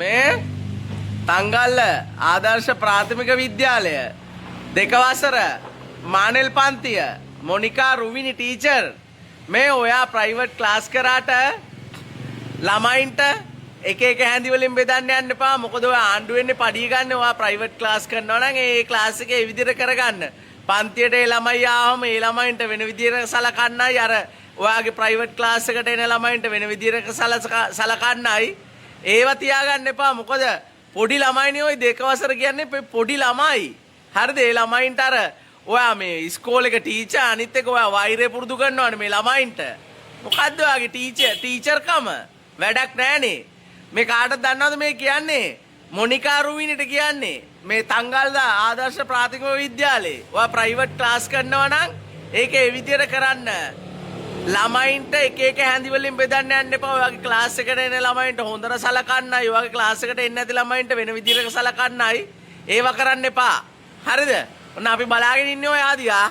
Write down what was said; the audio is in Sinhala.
මේ තංගල්ල ආදර්ශ ප්‍රාථමික විද්‍යාලය දෙක වසර මානෙල් පන්තිය මොනිකා රුවිනි ටීචර් මේ ඔයා ප්‍රයිවට් ක්ලාස් කරාට ළමයින්ට එක එක හැඳි වලින් බෙදන්න යන්න එපා. මොකද ඔය ආණ්ඩු වෙන්නේ පඩිය ගන්න. ඔයා ප්‍රයිවට් ක්ලාස් කරනවා නම් ඒ ක්ලාස් එකේ ඒ විදිහට කරගන්න. පන්තියට ඒ ළමයි ආවම ඒ ළමයින්ට වෙන විදිහට සලකන්නයි අර ඔයාගේ ප්‍රයිවට් ක්ලාස් එකට එන ළමයින්ට වෙන විදිහට සලකන්නයි. ඒව තියාගන්න එපා. මොකද පොඩි ළමයිනේ ওই දෙක වසර කියන්නේ පොඩි ළමයි. හරිද? ඒ ළමයින්ට අර ඔයා මේ ඉස්කෝලේ එක ටීචර් අනිත් එක ඔයා වෛරය පුරුදු කරනවානේ මේ ළමයින්ට. මොකද්ද ඔයාගේ ටීචර්කම? වැඩක් නැහනේ. මේ කාටද දන්නවද මේ කියන්නේ? මොනිකා රුවිනිට කියන්නේ. මේ තංගල්ද ආදර්ශ ප්‍රාථමික විද්‍යාලේ. ඔයා ප්‍රයිවට් ක්ලාස් කරනවා නම් ඒක ඒ විදිහට කරන්න. ළමයින්ට එක එක හැඳි වලින් බෙදන්න යන්න එපා. ඔයාගේ ක්ලාස් එකට එන ළමයින්ට හොඳට සලකන්නයි. ඔයාගේ ක්ලාස් එකට එන්නේ නැති ළමයින්ට වෙන විදිහකට සලකන්නයි. ඒව කරන්න එපා. හරිද? ඔන්න අපි බලාගෙන ඉන්නේ ඔය ආදියා.